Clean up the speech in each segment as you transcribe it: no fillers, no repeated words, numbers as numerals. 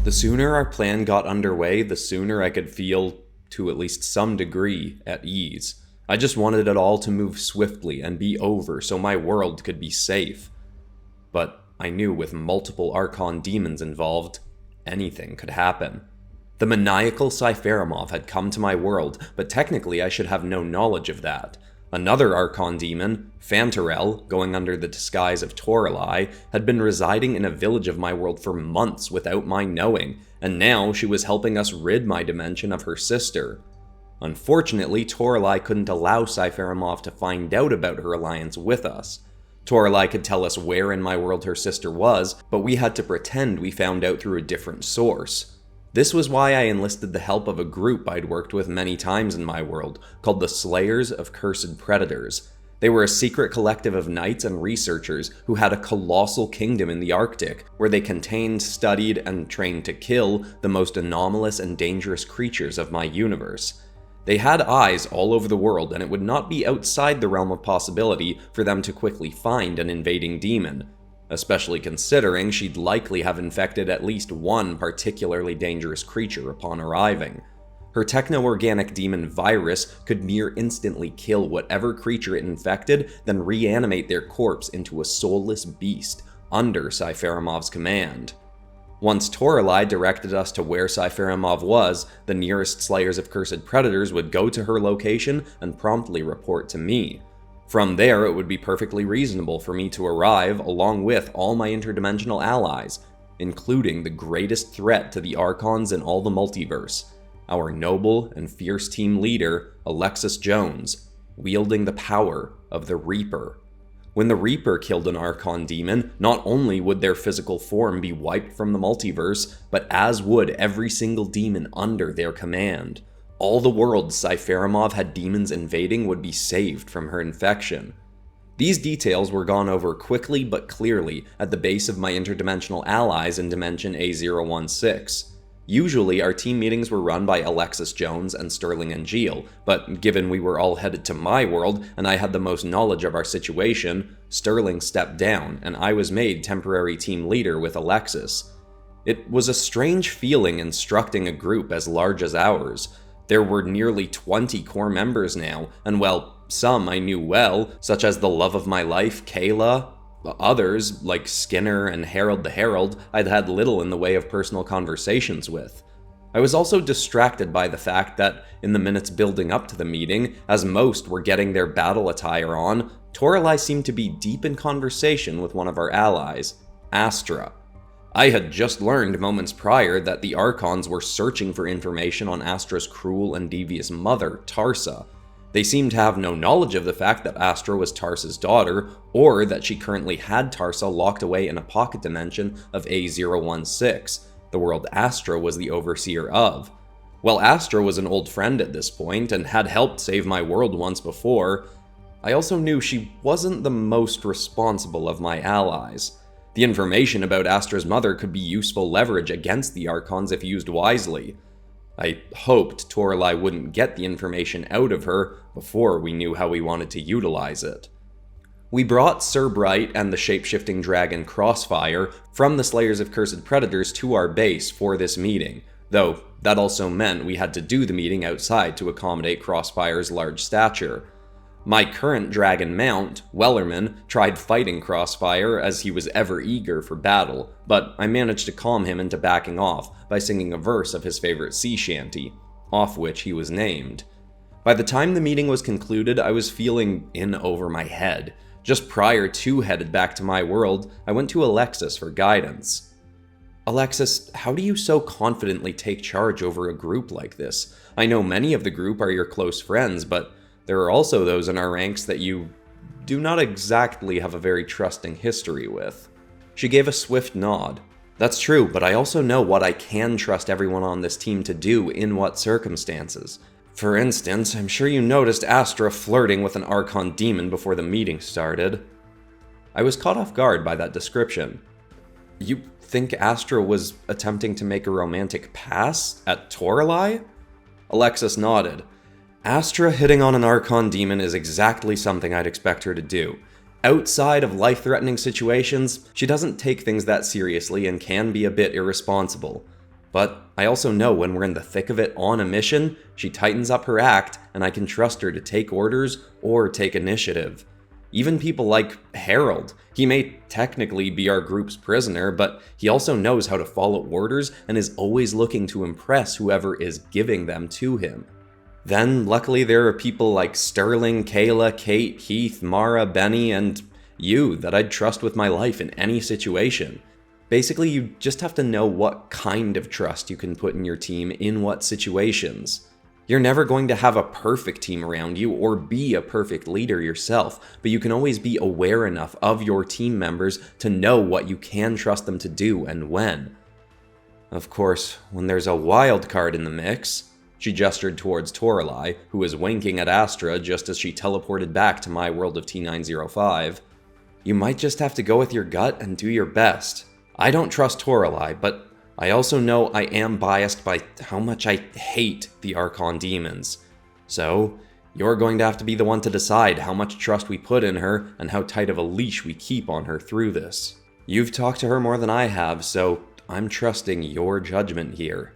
The sooner our plan got underway, the sooner I could feel, to at least some degree, at ease. I just wanted it all to move swiftly and be over so my world could be safe. But I knew with multiple Archon demons involved, anything could happen. The maniacal Sciferimov had come to my world, but technically I should have no knowledge of that. Another Archon demon, Torreli, going under the disguise of Torreli, had been residing in a village of my world for months without my knowing, and now she was helping us rid my dimension of her sister. Unfortunately, Torreli couldn't allow Sciferimov to find out about her alliance with us. Torreli could tell us where in my world her sister was, but we had to pretend we found out through a different source. This was why I enlisted the help of a group I'd worked with many times in my world, called the Slayers of Cursed Predators. They were a secret collective of knights and researchers who had a colossal kingdom in the Arctic, where they contained, studied, and trained to kill the most anomalous and dangerous creatures of my universe. They had eyes all over the world, and it would not be outside the realm of possibility for them to quickly find an invading demon, especially considering she'd likely have infected at least one particularly dangerous creature upon arriving. Her techno-organic demon virus could near instantly kill whatever creature it infected, then reanimate their corpse into a soulless beast under Sciferimov's command. Once Torreli directed us to where Sciferimov was, the nearest Slayers of Cursed Predators would go to her location and promptly report to me. From there, it would be perfectly reasonable for me to arrive along with all my interdimensional allies, including the greatest threat to the Archons in all the multiverse, our noble and fierce team leader, Alexis Jones, wielding the power of the Reaper. When the Reaper killed an Archon demon, not only would their physical form be wiped from the multiverse, but as would every single demon under their command. All the worlds Sciferimov had demons invading would be saved from her infection. These details were gone over quickly but clearly at the base of my interdimensional allies in Dimension A016. Usually, our team meetings were run by Alexis Jones and Sterling and Geel, but given we were all headed to my world and I had the most knowledge of our situation, Sterling stepped down and I was made temporary team leader with Alexis. It was a strange feeling instructing a group as large as ours. There were nearly 20 core members now, and well, some I knew well, such as the love of my life, Kayla. Others, like Skinner and Harold the Herald, I'd had little in the way of personal conversations with. I was also distracted by the fact that, in the minutes building up to the meeting, as most were getting their battle attire on, Torreli seemed to be deep in conversation with one of our allies, Astra. I had just learned moments prior that the Archons were searching for information on Astra's cruel and devious mother, Tarsa. They seemed to have no knowledge of the fact that Astra was Tarsa's daughter, or that she currently had Tarsa locked away in a pocket dimension of A016, the world Astra was the overseer of. While Astra was an old friend at this point, and had helped save my world once before, I also knew she wasn't the most responsible of my allies. The information about Astra's mother could be useful leverage against the Archons if used wisely. I hoped Torreli wouldn't get the information out of her before we knew how we wanted to utilize it. We brought Sir Bright and the shape-shifting dragon Crossfire from the Slayers of Cursed Predators to our base for this meeting, though that also meant we had to do the meeting outside to accommodate Crossfire's large stature. My current dragon mount, Wellerman, tried fighting Crossfire as he was ever eager for battle, but I managed to calm him into backing off by singing a verse of his favorite sea shanty, off which he was named. By the time the meeting was concluded, I was feeling in over my head. Just prior to headed back to my world, I went to Alexis for guidance. Alexis, how do you so confidently take charge over a group like this? I know many of the group are your close friends, but there are also those in our ranks that you do not exactly have a very trusting history with. She gave a swift nod. That's true, but I also know what I can trust everyone on this team to do in what circumstances. For instance, I'm sure you noticed Astra flirting with an Archon demon before the meeting started. I was caught off guard by that description. You think Astra was attempting to make a romantic pass at Torreli? Alexis nodded. Astra hitting on an Archon demon is exactly something I'd expect her to do. Outside of life-threatening situations, she doesn't take things that seriously and can be a bit irresponsible. But I also know when we're in the thick of it on a mission, she tightens up her act, and I can trust her to take orders or take initiative. Even people like Harold. He may technically be our group's prisoner, but he also knows how to follow orders and is always looking to impress whoever is giving them to him. Then, luckily, there are people like Sterling, Kayla, Kate, Heath, Mara, Benny, and you that I'd trust with my life in any situation. Basically, you just have to know what kind of trust you can put in your team in what situations. You're never going to have a perfect team around you or be a perfect leader yourself, but you can always be aware enough of your team members to know what you can trust them to do and when. Of course, when there's a wild card in the mix, she gestured towards Torreli, who was winking at Astra just as she teleported back to my world of T905. You might just have to go with your gut and do your best. I don't trust Torreli, but I also know I am biased by how much I hate the Archon demons. So, you're going to have to be the one to decide how much trust we put in her and how tight of a leash we keep on her through this. You've talked to her more than I have, so I'm trusting your judgment here.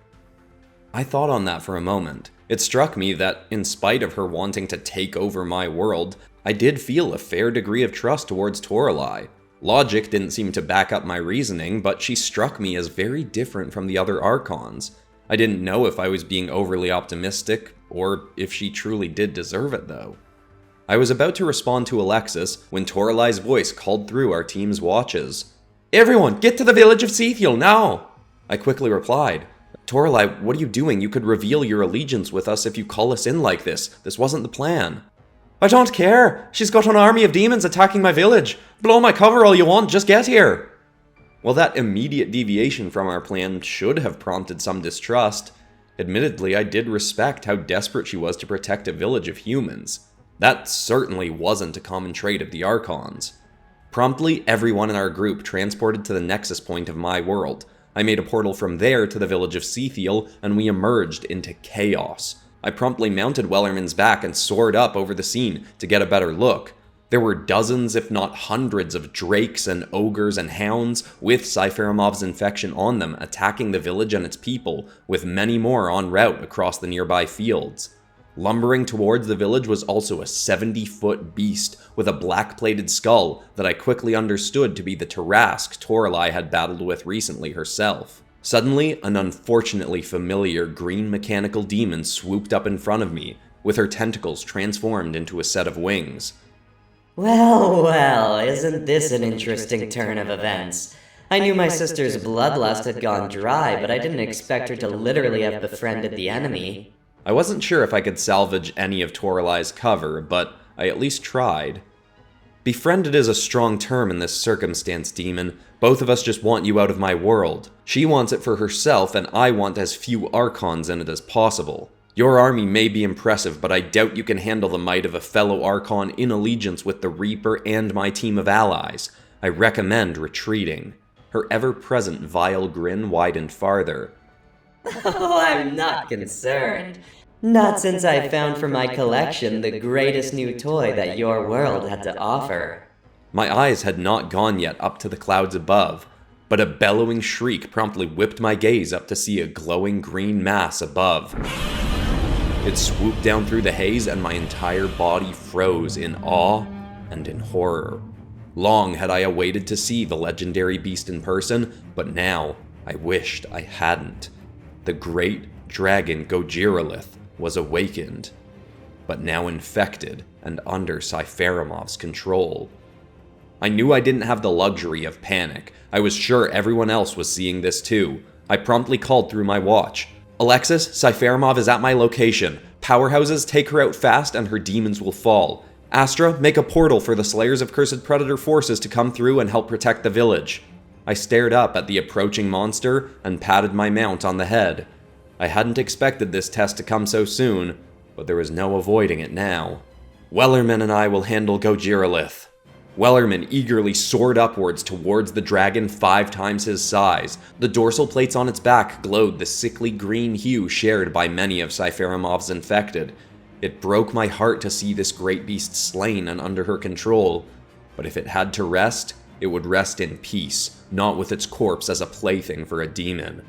I thought on that for a moment. It struck me that, in spite of her wanting to take over my world, I did feel a fair degree of trust towards Torreli. Logic didn't seem to back up my reasoning, but she struck me as very different from the other Archons. I didn't know if I was being overly optimistic, or if she truly did deserve it though. I was about to respond to Alexis when Torreli's voice called through our team's watches. "Everyone, get to the village of Sethiel, now!" I quickly replied, "Torreli, what are you doing? You could reveal your allegiance with us if you call us in like this. This wasn't the plan." "I don't care! She's got an army of demons attacking my village! Blow my cover all you want, just get here!" Well, that immediate deviation from our plan should have prompted some distrust. Admittedly, I did respect how desperate she was to protect a village of humans. That certainly wasn't a common trait of the Archons. Promptly, everyone in our group transported to the nexus point of my world. I made a portal from there to the village of Sethiel, and we emerged into chaos. I promptly mounted Wellerman's back and soared up over the scene to get a better look. There were dozens, if not hundreds, of drakes and ogres and hounds with Siferimov's infection on them attacking the village and its people, with many more en route across the nearby fields. Lumbering towards the village was also a 70-foot beast with a black-plated skull that I quickly understood to be the Tarrasque Torreli had battled with recently herself. Suddenly, an unfortunately familiar green mechanical demon swooped up in front of me, with her tentacles transformed into a set of wings. Well, isn't this an interesting turn of events? I knew my sister's bloodlust had gone dry, but I didn't expect her to literally have befriended the enemy. I wasn't sure if I could salvage any of Torreli's cover, but I at least tried. Befriended is a strong term in this circumstance, Demon. Both of us just want you out of my world. She wants it for herself, and I want as few Archons in it as possible. Your army may be impressive, but I doubt you can handle the might of a fellow Archon in allegiance with the Reaper and my team of allies. I recommend retreating. Her ever-present vile grin widened farther. Oh, I'm not concerned. Not since I found for my collection the greatest new toy that your world had to offer. My eyes had not gone yet up to the clouds above, but a bellowing shriek promptly whipped my gaze up to see a glowing green mass above. It swooped down through the haze and my entire body froze in awe and in horror. Long had I awaited to see the legendary beast in person, but now I wished I hadn't. The great dragon Gojirolith was awakened, but now infected and under Siferimov's control. I knew I didn't have the luxury of panic. I was sure everyone else was seeing this too. I promptly called through my watch. "Alexis, Sciferimov is at my location. Powerhouses, take her out fast and her demons will fall. Astra, make a portal for the Slayers of Cursed Predator forces to come through and help protect the village." I stared up at the approaching monster and patted my mount on the head. I hadn't expected this test to come so soon, but there was no avoiding it now. "Wellerman and I will handle Gojirolith." Wellerman eagerly soared upwards towards the dragon 5 times his size. The dorsal plates on its back glowed the sickly green hue shared by many of Siferimov's infected. It broke my heart to see this great beast slain and under her control, but if it had to rest, it would rest in peace, not with its corpse as a plaything for a demon.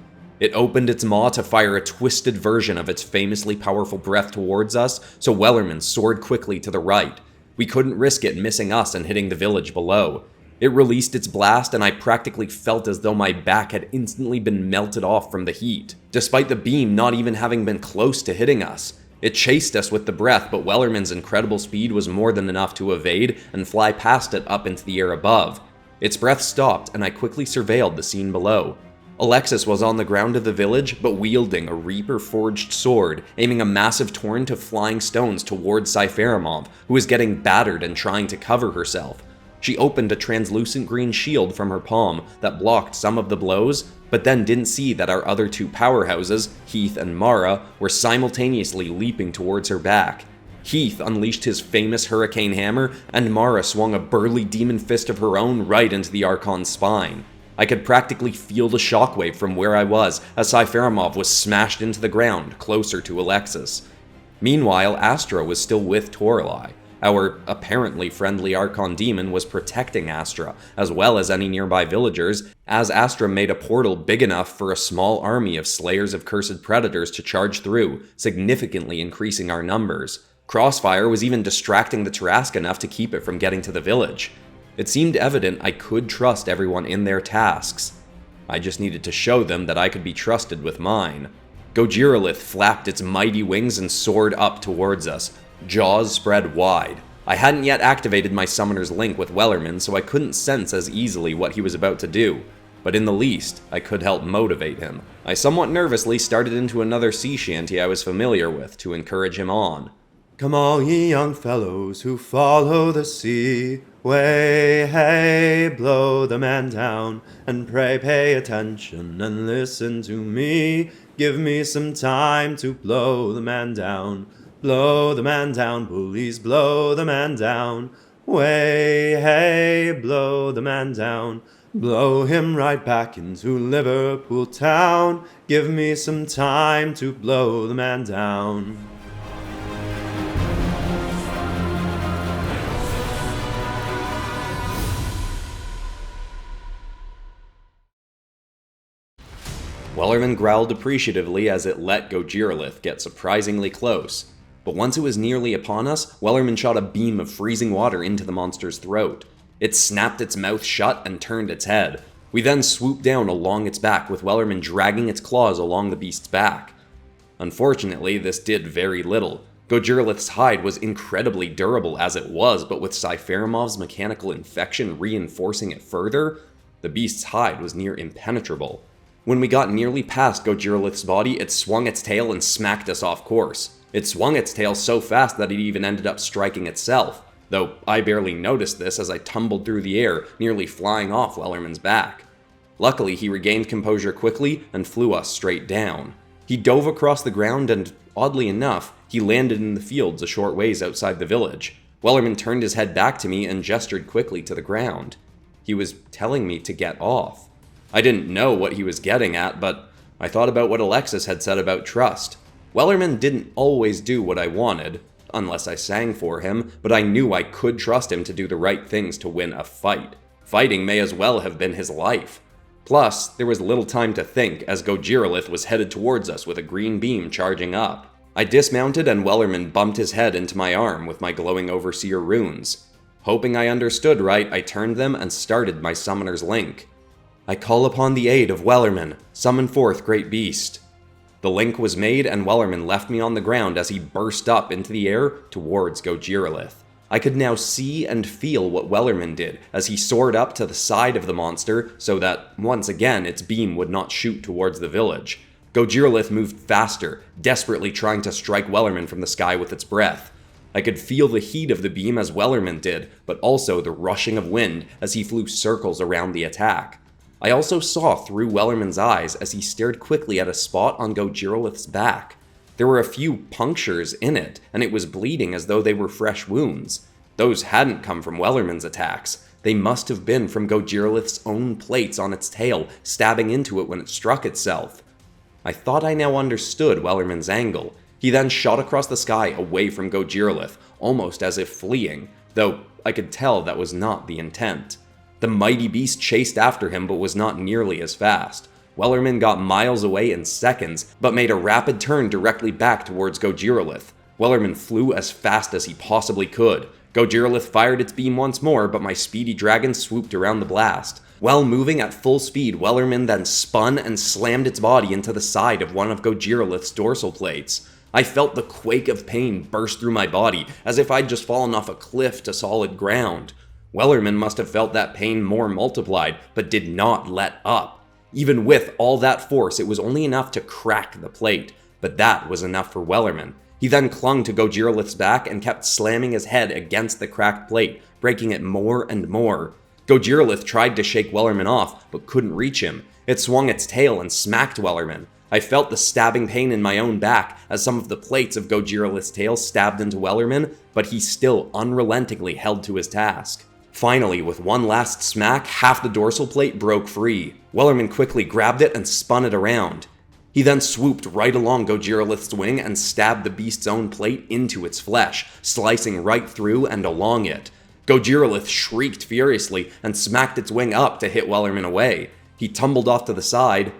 It opened its maw to fire a twisted version of its famously powerful breath towards us, so Wellerman soared quickly to the right. We couldn't risk it missing us and hitting the village below. It released its blast, and I practically felt as though my back had instantly been melted off from the heat, despite the beam not even having been close to hitting us. It chased us with the breath, but Wellerman's incredible speed was more than enough to evade and fly past it up into the air above. Its breath stopped, and I quickly surveilled the scene below. Alexis was on the ground of the village, but wielding a Reaper-forged sword, aiming a massive torrent of flying stones towards Sciferimov, who was getting battered and trying to cover herself. She opened a translucent green shield from her palm that blocked some of the blows, but then didn't see that our other two powerhouses, Heath and Mara, were simultaneously leaping towards her back. Heath unleashed his famous hurricane hammer, and Mara swung a burly demon fist of her own right into the Archon's spine. I could practically feel the shockwave from where I was as Sciferimov was smashed into the ground, closer to Alexis. Meanwhile, Astra was still with Torreli. Our apparently friendly Archon Demon was protecting Astra, as well as any nearby villagers, as Astra made a portal big enough for a small army of Slayers of Cursed Predators to charge through, significantly increasing our numbers. Crossfire was even distracting the Tarrasque enough to keep it from getting to the village. It seemed evident I could trust everyone in their tasks. I just needed to show them that I could be trusted with mine. Gojirolith flapped its mighty wings and soared up towards us, jaws spread wide. I hadn't yet activated my summoner's link with Wellerman, so I couldn't sense as easily what he was about to do. But in the least, I could help motivate him. I somewhat nervously started into another sea shanty I was familiar with to encourage him on. Come all ye young fellows who follow the sea, way, hey, blow the man down, and pray pay attention and listen to me. Give me some time to blow the man down. Blow the man down, bullies, blow the man down. Way, hey, blow the man down. Blow him right back into Liverpool town. Give me some time to blow the man down. Wellerman growled appreciatively as it let Gojirolith get surprisingly close. But once it was nearly upon us, Wellerman shot a beam of freezing water into the monster's throat. It snapped its mouth shut and turned its head. We then swooped down along its back, with Wellerman dragging its claws along the beast's back. Unfortunately, this did very little. Gojirolith's hide was incredibly durable as it was, but with Sciferimov's mechanical infection reinforcing it further, the beast's hide was near impenetrable. When we got nearly past Gojirolith's body, it swung its tail and smacked us off course. It swung its tail so fast that it even ended up striking itself, though I barely noticed this as I tumbled through the air, nearly flying off Wellerman's back. Luckily, he regained composure quickly and flew us straight down. He dove across the ground and, oddly enough, he landed in the fields a short ways outside the village. Wellerman turned his head back to me and gestured quickly to the ground. He was telling me to get off. I didn't know what he was getting at, but I thought about what Alexis had said about trust. Wellerman didn't always do what I wanted, unless I sang for him, but I knew I could trust him to do the right things to win a fight. Fighting may as well have been his life. Plus, there was little time to think, as Gojirolith was headed towards us with a green beam charging up. I dismounted and Wellerman bumped his head into my arm with my glowing Overseer runes. Hoping I understood right, I turned them and started my Summoner's Link. I call upon the aid of Wellerman. Summon forth, great beast. The link was made and Wellerman left me on the ground as he burst up into the air towards Gojirolith. I could now see and feel what Wellerman did as he soared up to the side of the monster so that, once again, its beam would not shoot towards the village. Gojirolith moved faster, desperately trying to strike Wellerman from the sky with its breath. I could feel the heat of the beam as Wellerman did, but also the rushing of wind as he flew circles around the attack. I also saw through Wellerman's eyes as he stared quickly at a spot on Gojirolith's back. There were a few punctures in it, and it was bleeding as though they were fresh wounds. Those hadn't come from Wellerman's attacks. They must have been from Gojirolith's own plates on its tail, stabbing into it when it struck itself. I thought I now understood Wellerman's angle. He then shot across the sky away from Gojirolith, almost as if fleeing, though I could tell that was not the intent. The mighty beast chased after him but was not nearly as fast. Wellerman got miles away in seconds, but made a rapid turn directly back towards Gojirolith. Wellerman flew as fast as he possibly could. Gojirolith fired its beam once more, but my speedy dragon swooped around the blast. While moving at full speed, Wellerman then spun and slammed its body into the side of one of Gojirolith's dorsal plates. I felt the quake of pain burst through my body, as if I'd just fallen off a cliff to solid ground. Wellerman must have felt that pain more multiplied, but did not let up. Even with all that force, it was only enough to crack the plate, but that was enough for Wellerman. He then clung to Gojirolith's back and kept slamming his head against the cracked plate, breaking it more and more. Gojirolith tried to shake Wellerman off, but couldn't reach him. It swung its tail and smacked Wellerman. I felt the stabbing pain in my own back as some of the plates of Gojirolith's tail stabbed into Wellerman, but he still unrelentingly held to his task. Finally, with one last smack, half the dorsal plate broke free. Wellerman quickly grabbed it and spun it around. He then swooped right along Gojirolith's wing and stabbed the beast's own plate into its flesh, slicing right through and along it. Gojirolith shrieked furiously and smacked its wing up to hit Wellerman away. He tumbled off to the side,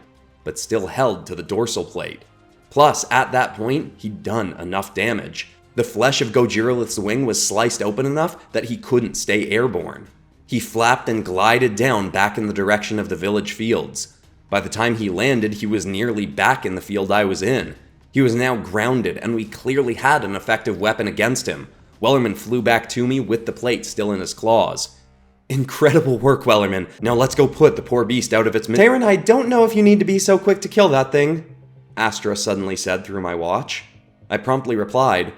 but still held to the dorsal plate. Plus, at that point, he'd done enough damage. The flesh of Gojirolith's wing was sliced open enough that he couldn't stay airborne. He flapped and glided down back in the direction of the village fields. By the time he landed, he was nearly back in the field I was in. He was now grounded, and we clearly had an effective weapon against him. Wellerman flew back to me with the plate still in his claws. Incredible work, Wellerman. Now let's go put the poor beast out of its misery. Tayrun, I don't know if you need to be so quick to kill that thing, Astra suddenly said through my watch. I promptly replied,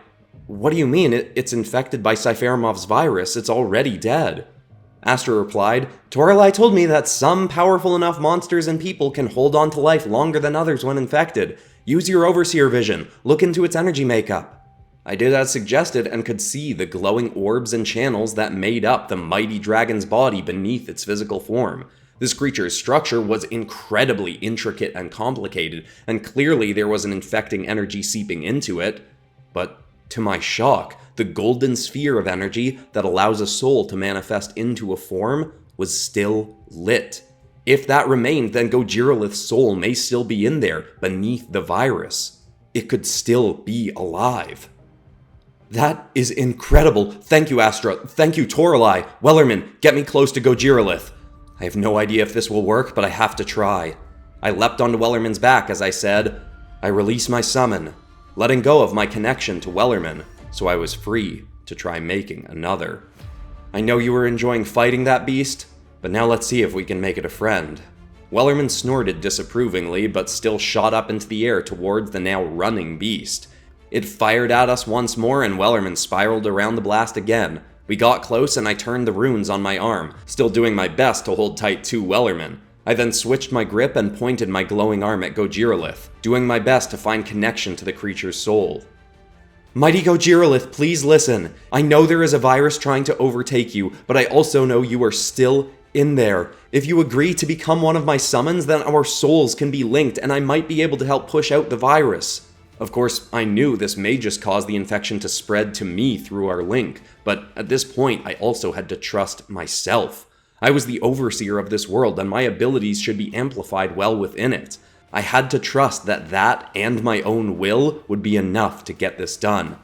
"What do you mean? It's infected by Siferimov's virus. It's already dead." Astra replied, "Torreli told me that some powerful enough monsters and people can hold on to life longer than others when infected. Use your overseer vision. Look into its energy makeup." I did as suggested and could see the glowing orbs and channels that made up the mighty dragon's body beneath its physical form. This creature's structure was incredibly intricate and complicated, and clearly there was an infecting energy seeping into it. But to my shock, the golden sphere of energy that allows a soul to manifest into a form was still lit. If that remained, then Gojirolith's soul may still be in there, beneath the virus. It could still be alive. That is incredible. Thank you, Astra. Thank you, Torreli. Wellerman, get me close to Gojirolith. I have no idea if this will work, but I have to try. I leapt onto Wellerman's back as I said, I release my summon, letting go of my connection to Wellerman, so I was free to try making another. I know you were enjoying fighting that beast, but now let's see if we can make it a friend. Wellerman snorted disapprovingly, but still shot up into the air towards the now running beast. It fired at us once more, and Wellerman spiraled around the blast again. We got close, and I turned the runes on my arm, still doing my best to hold tight to Wellerman. I then switched my grip and pointed my glowing arm at Gojirolith, doing my best to find connection to the creature's soul. Mighty Gojirolith, please listen. I know there is a virus trying to overtake you, but I also know you are still in there. If you agree to become one of my summons, then our souls can be linked, and I might be able to help push out the virus. Of course, I knew this may just cause the infection to spread to me through our link, but at this point I also had to trust myself. I was the overseer of this world, and my abilities should be amplified well within it. I had to trust that that and my own will would be enough to get this done.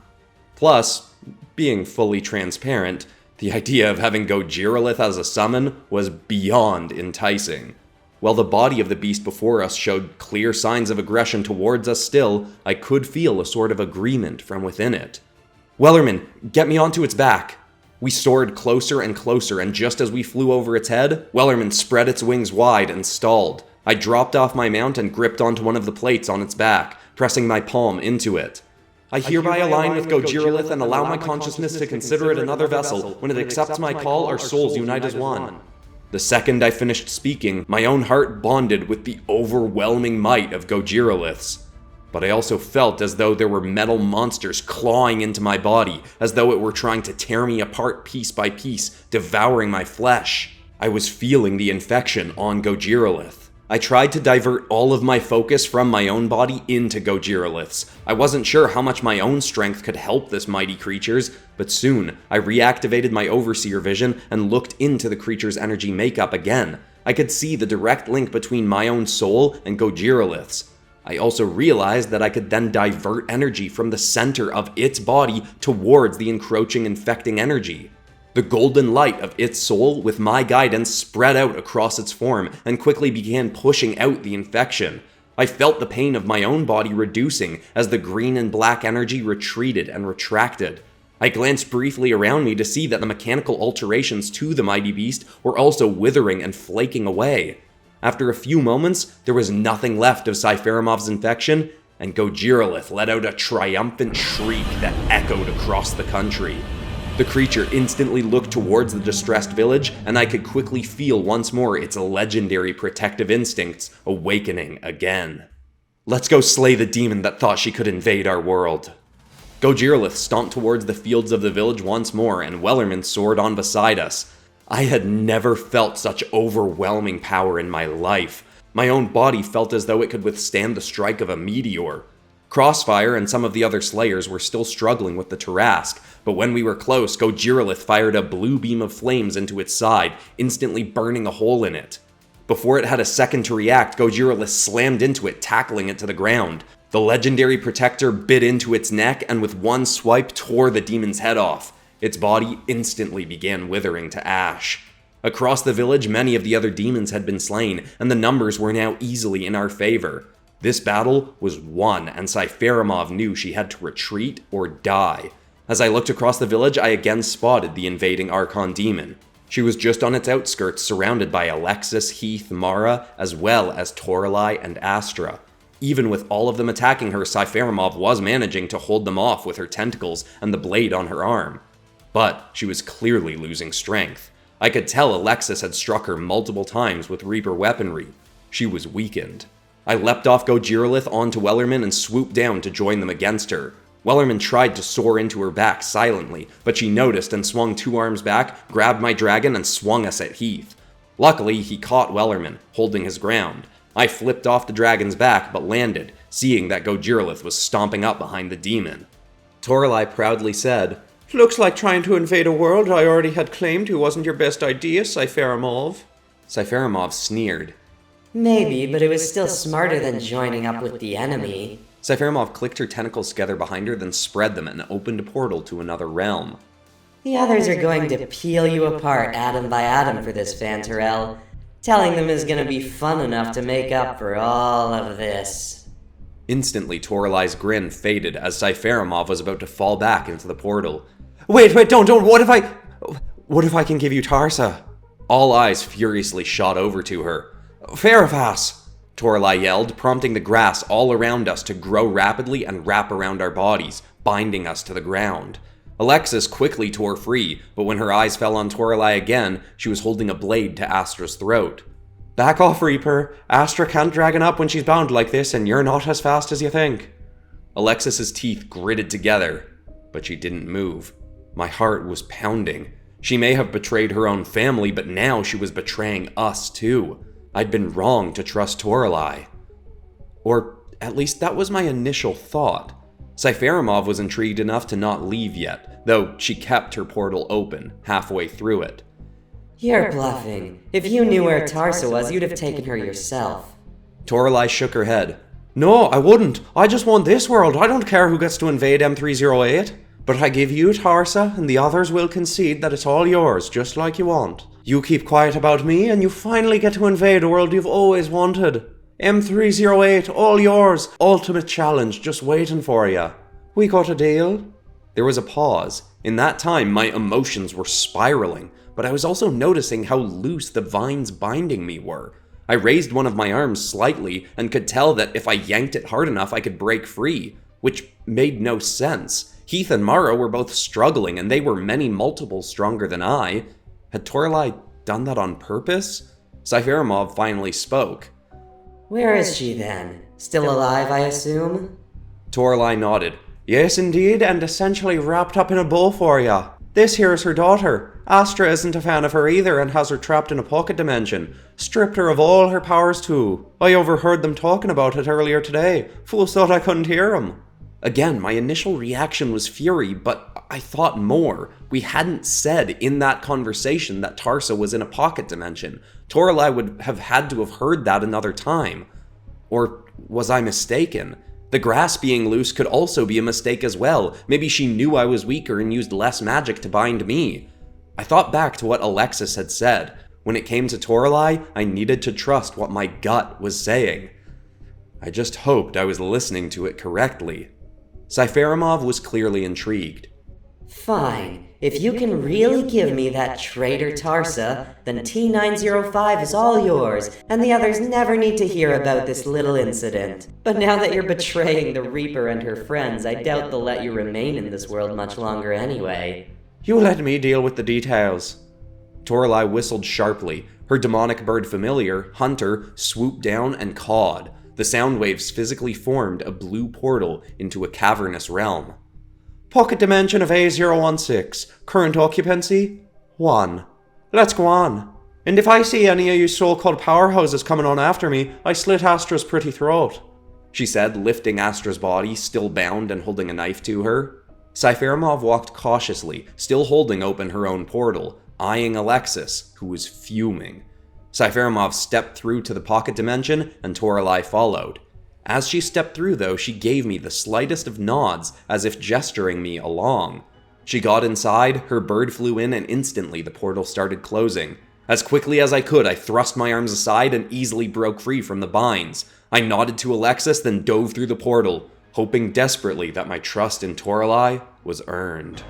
Plus, being fully transparent, the idea of having Gojirolith as a summon was beyond enticing. While the body of the beast before us showed clear signs of aggression towards us still, I could feel a sort of agreement from within it. Wellerman, get me onto its back. We soared closer and closer, and just as we flew over its head, Wellerman spread its wings wide and stalled. I dropped off my mount and gripped onto one of the plates on its back, pressing my palm into it. I hereby align with Gojirolith and allow my consciousness to consider it another vessel. When it accepts my call, our souls unite as one. The second I finished speaking, my own heart bonded with the overwhelming might of Gojirolith's. But I also felt as though there were metal monsters clawing into my body, as though it were trying to tear me apart piece by piece, devouring my flesh. I was feeling the infection on Gojirolith. I tried to divert all of my focus from my own body into Gojirolith's. I wasn't sure how much my own strength could help this mighty creature's, but soon I reactivated my overseer vision and looked into the creature's energy makeup again. I could see the direct link between my own soul and Gojirolith's. I also realized that I could then divert energy from the center of its body towards the encroaching infecting energy. The golden light of its soul, with my guidance, spread out across its form and quickly began pushing out the infection. I felt the pain of my own body reducing as the green and black energy retreated and retracted. I glanced briefly around me to see that the mechanical alterations to the mighty beast were also withering and flaking away. After a few moments, there was nothing left of Siferimov's infection, and Gojirolith let out a triumphant shriek that echoed across the country. The creature instantly looked towards the distressed village, and I could quickly feel once more its legendary protective instincts awakening again. Let's go slay the demon that thought she could invade our world. Gojirolith stomped towards the fields of the village once more, and Wellerman soared on beside us. I had never felt such overwhelming power in my life. My own body felt as though it could withstand the strike of a meteor. Crossfire and some of the other slayers were still struggling with the Tarrasque, but when we were close, Gojirolith fired a blue beam of flames into its side, instantly burning a hole in it. Before it had a second to react, Gojirolith slammed into it, tackling it to the ground. The legendary protector bit into its neck and with one swipe tore the demon's head off. Its body instantly began withering to ash. Across the village, many of the other demons had been slain, and the numbers were now easily in our favor. This battle was won, and Sciferimov knew she had to retreat or die. As I looked across the village, I again spotted the invading Archon Demon. She was just on its outskirts, surrounded by Alexis, Heath, Mara, as well as Torreli and Astra. Even with all of them attacking her, Sciferimov was managing to hold them off with her tentacles and the blade on her arm. But she was clearly losing strength. I could tell Alexis had struck her multiple times with Reaper weaponry. She was weakened. I leapt off Gojirolith onto Wellerman and swooped down to join them against her. Wellerman tried to soar into her back silently, but she noticed and swung 2 arms back, grabbed my dragon, and swung us at Heath. Luckily, he caught Wellerman, holding his ground. I flipped off the dragon's back, but landed, seeing that Gojirolith was stomping up behind the demon. Torreli proudly said, "Looks like trying to invade a world I already had claimed wasn't your best idea, Sciferimov." Sciferimov sneered. Maybe, but it was still smarter than joining up with the enemy. Sciferimov clicked her tentacles together behind her, then spread them and opened a portal to another realm. The others are going to peel you apart atom by atom for this, Torreli. Telling them is going to be fun enough to make up for all of this. Instantly, Torreli's grin faded as Sciferimov was about to fall back into the portal. Wait, don't, what if I can give you Tarsa? All eyes furiously shot over to her. Farafas! Torreli yelled, prompting the grass all around us to grow rapidly and wrap around our bodies, binding us to the ground. Alexis quickly tore free, but when her eyes fell on Torreli again, she was holding a blade to Astra's throat. Back off, Reaper. Astra can't dragon up when she's bound like this, and you're not as fast as you think. Alexis's teeth gritted together, but she didn't move. My heart was pounding. She may have betrayed her own family, but now she was betraying us too. I'd been wrong to trust Torreli. Or at least that was my initial thought. Sciferimov was intrigued enough to not leave yet, though she kept her portal open, halfway through it. You're bluffing. If you knew where Tarsa was, you'd have taken her yourself. Torreli shook her head. No, I wouldn't. I just want this world. I don't care who gets to invade M308. But I give you Tarsa, and the others will concede that it's all yours, just like you want. You keep quiet about me, and you finally get to invade a world you've always wanted. M308, all yours. Ultimate challenge, just waiting for ya. We got a deal? There was a pause. In that time, my emotions were spiraling, but I was also noticing how loose the vines binding me were. I raised one of my arms slightly, and could tell that if I yanked it hard enough, I could break free, which made no sense. Heath and Mara were both struggling, and they were many multiples stronger than I. Had Torreli done that on purpose? Sciferimov finally spoke. Where is she then? Still alive, I assume? Torreli nodded. Yes, indeed, and essentially wrapped up in a bow for ya. This here is her daughter. Astra isn't a fan of her either and has her trapped in a pocket dimension. Stripped her of all her powers too. I overheard them talking about it earlier today. Fools thought I couldn't hear 'em. Again, my initial reaction was fury, but I thought more. We hadn't said in that conversation that Tarsa was in a pocket dimension. Torreli would have had to have heard that another time. Or was I mistaken? The grass being loose could also be a mistake as well. Maybe she knew I was weaker and used less magic to bind me. I thought back to what Alexis had said. When it came to Torreli, I needed to trust what my gut was saying. I just hoped I was listening to it correctly. Sciferimov was clearly intrigued. Fine. If you can really give me that traitor Tarsa, then T905 is all yours, and the others never need to hear about this little incident. But now that you're betraying the Reaper and her friends, I doubt they'll let you remain in this world much longer anyway. You let me deal with the details. Torreli whistled sharply. Her demonic bird familiar, Hunter, swooped down and cawed. The sound waves physically formed a blue portal into a cavernous realm. Pocket dimension of A016. Current occupancy? 1. Let's go on. And if I see any of you so-called powerhouses coming on after me, I slit Astra's pretty throat, she said, lifting Astra's body, still bound and holding a knife to her. Sciferimov walked cautiously, still holding open her own portal, eyeing Alexis, who was fuming. Sciferimov stepped through to the pocket dimension, and Torreli followed. As she stepped through, though, she gave me the slightest of nods, as if gesturing me along. She got inside, her bird flew in, and instantly the portal started closing. As quickly as I could, I thrust my arms aside and easily broke free from the binds. I nodded to Alexis, then dove through the portal, hoping desperately that my trust in Torreli was earned.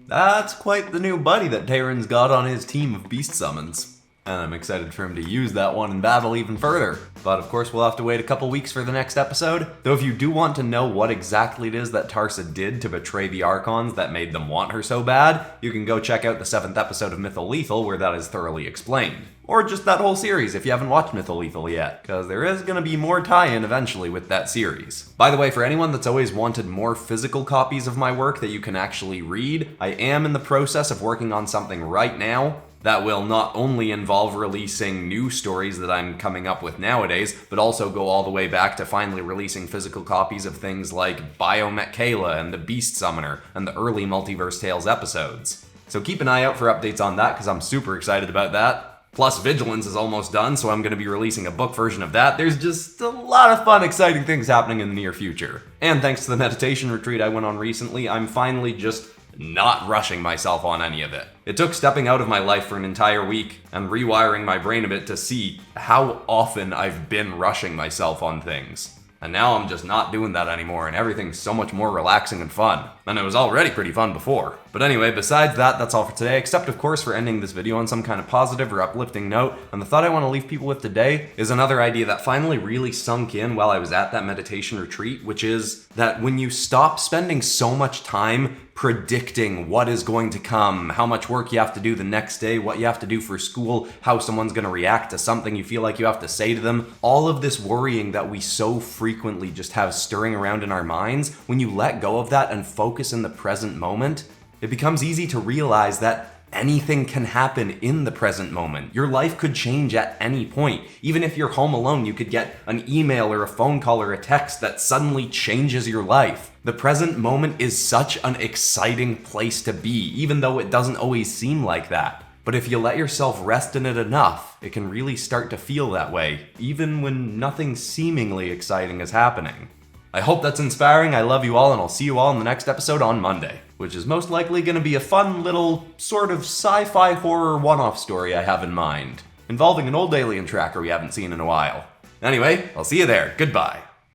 That's quite the new buddy that Tayrun's got on his team of beast summons. And I'm excited for him to use that one in battle even further. But of course we'll have to wait a couple weeks for the next episode. Though if you do want to know what exactly it is that Tarsa did to betray the Archons that made them want her so bad, you can go check out the 7th episode of Mytholethal where that is thoroughly explained. Or just that whole series if you haven't watched Mytholethal yet, because there is going to be more tie-in eventually with that series. By the way, for anyone that's always wanted more physical copies of my work that you can actually read, I am in the process of working on something right now that will not only involve releasing new stories that I'm coming up with nowadays, but also go all the way back to finally releasing physical copies of things like Biomet Kayla and the Beast Summoner and the early Multiverse Tales episodes. So keep an eye out for updates on that because I'm super excited about that. Plus, Vigilance is almost done, so I'm going to be releasing a book version of that. There's just a lot of fun, exciting things happening in the near future. And thanks to the meditation retreat I went on recently, I'm finally just not rushing myself on any of it. It took stepping out of my life for an entire week and rewiring my brain a bit to see how often I've been rushing myself on things. And now I'm just not doing that anymore, and everything's so much more relaxing and fun. And it was already pretty fun before. But anyway, besides that, that's all for today, except of course for ending this video on some kind of positive or uplifting note. And the thought I want to leave people with today is another idea that finally really sunk in while I was at that meditation retreat, which is that when you stop spending so much time predicting what is going to come, how much work you have to do the next day, what you have to do for school, how someone's going to react to something you feel like you have to say to them, all of this worrying that we so frequently just have stirring around in our minds, when you let go of that and focus in the present moment, it becomes easy to realize that anything can happen in the present moment. Your life could change at any point. Even if you're home alone, you could get an email or a phone call or a text that suddenly changes your life. The present moment is such an exciting place to be, even though it doesn't always seem like that. But if you let yourself rest in it enough, it can really start to feel that way, even when nothing seemingly exciting is happening. I hope that's inspiring. I love you all, and I'll see you all in the next episode on Monday, which is most likely going to be a fun little sort of sci-fi horror one-off story I have in mind, involving an old alien tracker we haven't seen in a while. Anyway, I'll see you there. Goodbye.